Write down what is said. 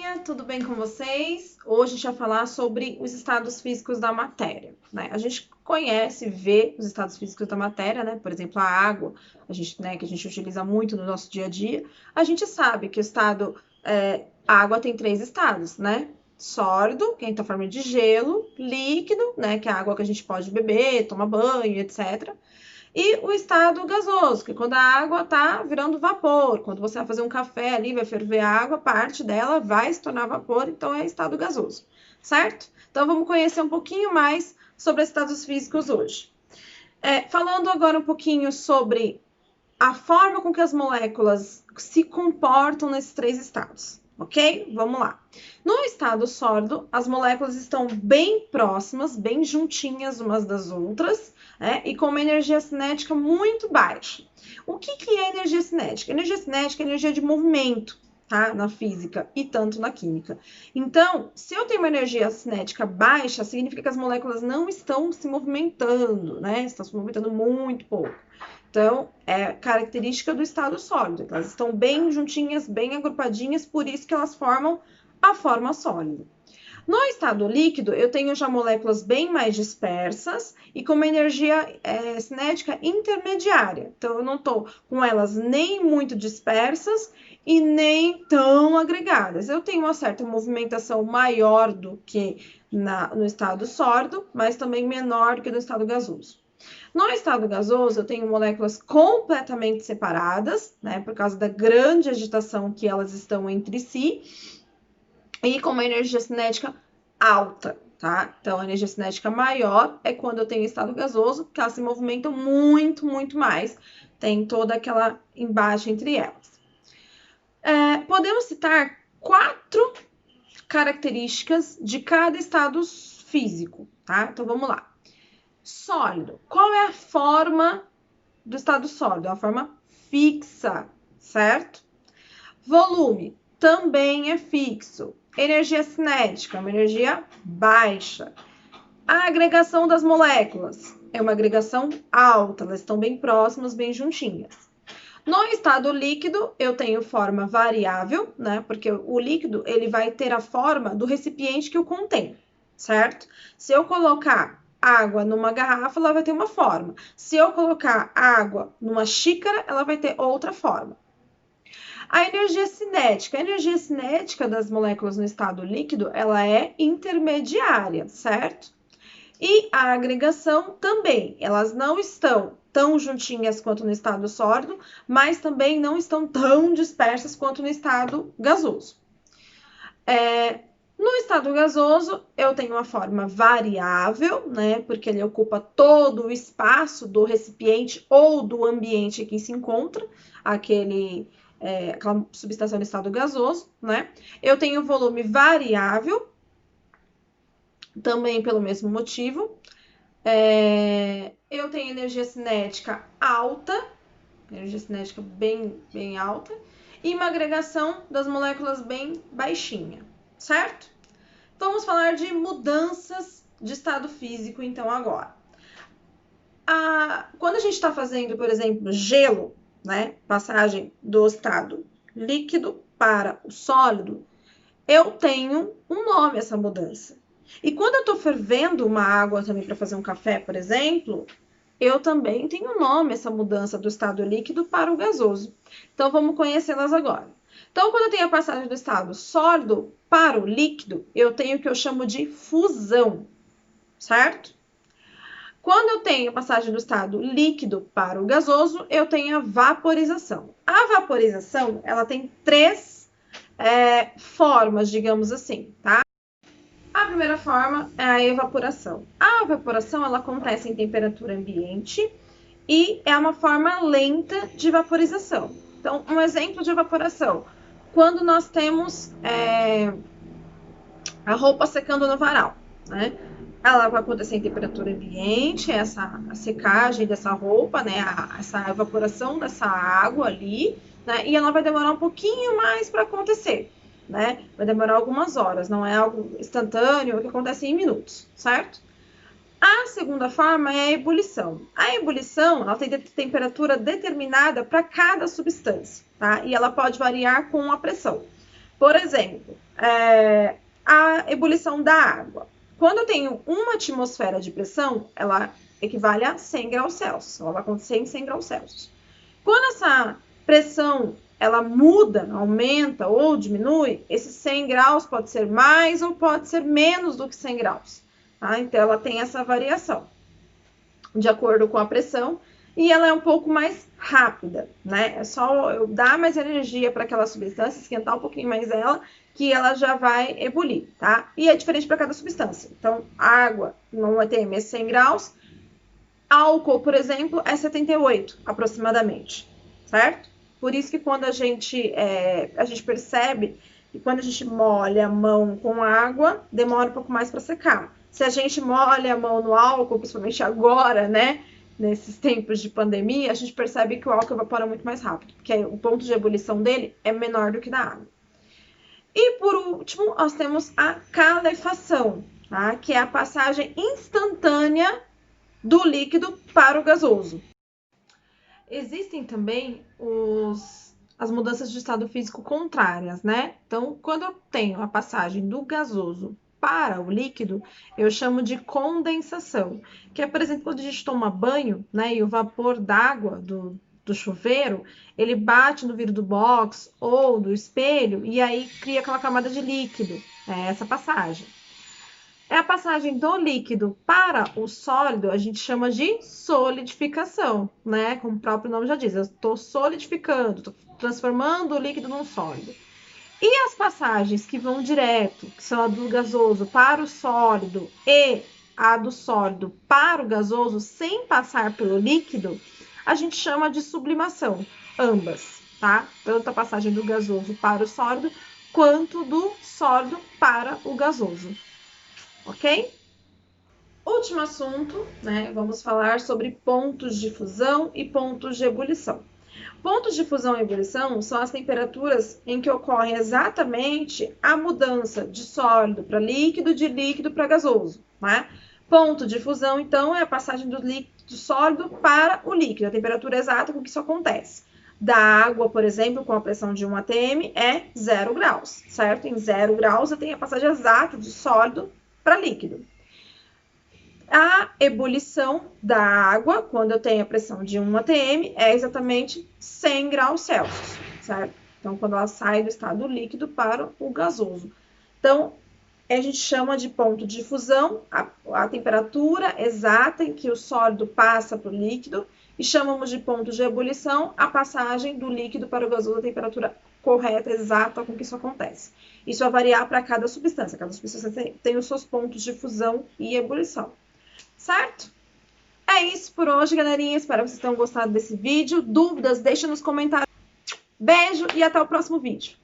galerinha, tudo bem com vocês? Hoje a gente vai falar sobre os estados físicos da matéria, né? A gente conhece, vê os estados físicos da matéria, né? Por exemplo, a água, que a gente utiliza muito no nosso dia a dia. A gente sabe que a água tem 3 estados, né? Sólido, que é em forma de gelo, líquido, né? Que é a água que a gente pode beber, tomar banho, etc. E o estado gasoso, que é quando a água está virando vapor. Quando você vai fazer um café ali, vai ferver a água, parte dela vai se tornar vapor, então é estado gasoso, certo? Então vamos conhecer um pouquinho mais sobre estados físicos hoje. Falando agora um pouquinho sobre a forma com que as moléculas se comportam nesses 3 estados, ok? Vamos lá. No estado sólido, as moléculas estão bem próximas, bem juntinhas umas das outras, e com uma energia cinética muito baixa. O que é energia cinética? Energia cinética é energia de movimento, tá? Na física e tanto na química. Então, se eu tenho uma energia cinética baixa, significa que as moléculas não estão se movimentando, né? Estão se movimentando muito pouco. Então, é característica do estado sólido. Elas estão bem juntinhas, bem agrupadinhas, por isso que elas formam a forma sólida. No estado líquido, eu tenho já moléculas bem mais dispersas e com uma energia cinética intermediária. Então, eu não estou com elas nem muito dispersas e nem tão agregadas. Eu tenho uma certa movimentação maior do que no estado sólido, mas também menor do que no estado gasoso. No estado gasoso, eu tenho moléculas completamente separadas, né, por causa da grande agitação que elas estão entre si, e com uma energia cinética alta, tá? Então, a energia cinética maior é quando eu tenho estado gasoso, porque elas se movimentam muito, muito mais. Tem toda aquela embaixa entre elas. Podemos citar 4 características de cada estado físico, tá? Então, vamos lá. Sólido. Qual é a forma do estado sólido? É uma forma fixa, certo? Volume também é fixo. Energia cinética, uma energia baixa. A agregação das moléculas é uma agregação alta, elas estão bem próximas, bem juntinhas. No estado líquido, eu tenho forma variável, né? Porque o líquido, ele vai ter a forma do recipiente que o contém, certo? Se eu colocar água numa garrafa, ela vai ter uma forma. Se eu colocar água numa xícara, ela vai ter outra forma. A energia cinética das moléculas no estado líquido, ela é intermediária, certo? E a agregação também, elas não estão tão juntinhas quanto no estado sólido, mas também não estão tão dispersas quanto no estado gasoso. No estado gasoso, eu tenho uma forma variável, né? Porque ele ocupa todo o espaço do recipiente ou do ambiente que se encontra, aquela substância no estado gasoso, né? Eu tenho volume variável, também pelo mesmo motivo. Eu tenho energia cinética alta, energia cinética bem alta, e uma agregação das moléculas bem baixinha, certo? Vamos falar de mudanças de estado físico, então, agora. Quando a gente está fazendo, por exemplo, gelo, né, passagem do estado líquido para o sólido, eu tenho um nome essa mudança. E quando eu estou fervendo uma água também para fazer um café, por exemplo, eu também tenho um nome essa mudança do estado líquido para o gasoso. Então, vamos conhecê-las agora. Então, quando eu tenho a passagem do estado sólido para o líquido, eu tenho o que eu chamo de fusão, certo? Quando eu tenho a passagem do estado líquido para o gasoso, eu tenho a vaporização. A vaporização, ela tem 3 formas, digamos assim, tá? A primeira forma é a evaporação. A evaporação, ela acontece em temperatura ambiente e é uma forma lenta de vaporização. Então, um exemplo de evaporação, quando nós temos a roupa secando no varal, né? Ela vai acontecer em temperatura ambiente, a secagem dessa roupa, né? Essa evaporação dessa água ali, né? E ela vai demorar um pouquinho mais para acontecer, né? Vai demorar algumas horas, não é algo instantâneo que acontece em minutos, certo? A segunda forma é a ebulição. A ebulição, ela tem temperatura determinada para cada substância, tá? E ela pode variar com a pressão. Por exemplo, a ebulição da água. Quando eu tenho 1 atmosfera de pressão, ela equivale a 100 graus Celsius. Ela vai acontecer em 100 graus Celsius. Quando essa pressão ela muda, aumenta ou diminui, esses 100 graus pode ser mais ou pode ser menos do que 100 graus. Tá? Então, ela tem essa variação de acordo com a pressão e ela é um pouco mais rápida, né? É só eu dar mais energia para aquela substância, esquentar um pouquinho mais ela, que ela já vai ebulir, tá? E é diferente para cada substância. Então, água no ATM é 100 graus, álcool, por exemplo, é 78 aproximadamente, certo? Por isso que quando a gente percebe que quando a gente molha a mão com água, demora um pouco mais para secar. Se a gente molha a mão no álcool, principalmente agora, né, nesses tempos de pandemia, a gente percebe que o álcool evapora muito mais rápido, porque o ponto de ebulição dele é menor do que da água. E por último, nós temos a calefação, tá? Que é a passagem instantânea do líquido para o gasoso. Existem também as mudanças de estado físico contrárias, né? Então, quando eu tenho a passagem do gasoso para o líquido, eu chamo de condensação, que é, por exemplo, quando a gente toma banho, né, e o vapor d'água do chuveiro, ele bate no vidro do box ou do espelho e aí cria aquela camada de líquido, essa passagem. A passagem do líquido para o sólido, a gente chama de solidificação, né? Como o próprio nome já diz, eu estou solidificando, estou transformando o líquido num sólido. E as passagens que vão direto, que são a do gasoso para o sólido e a do sólido para o gasoso, sem passar pelo líquido, a gente chama de sublimação, ambas, tá? Tanto a passagem do gasoso para o sólido, quanto do sólido para o gasoso, ok? Último assunto, né? Vamos falar sobre pontos de fusão e pontos de ebulição. Pontos de fusão e ebulição são as temperaturas em que ocorre exatamente a mudança de sólido para líquido, de líquido para gasoso, né? Ponto de fusão, então, é a passagem do sólido para o líquido, a temperatura exata com que isso acontece. Da água, por exemplo, com a pressão de 1 atm, é 0 graus, certo? Em 0 graus eu tenho a passagem exata de sólido para líquido. A ebulição da água, quando eu tenho a pressão de 1 atm, é exatamente 100 graus Celsius, certo? Então, quando ela sai do estado líquido para o gasoso. Então, a gente chama de ponto de fusão a temperatura exata em que o sólido passa para o líquido e chamamos de ponto de ebulição a passagem do líquido para o gasoso, a temperatura correta, exata com que isso acontece. Isso vai variar para cada substância tem os seus pontos de fusão e ebulição. Certo? É isso por hoje, galerinha. Espero que vocês tenham gostado desse vídeo. Dúvidas, deixa nos comentários. Beijo e até o próximo vídeo.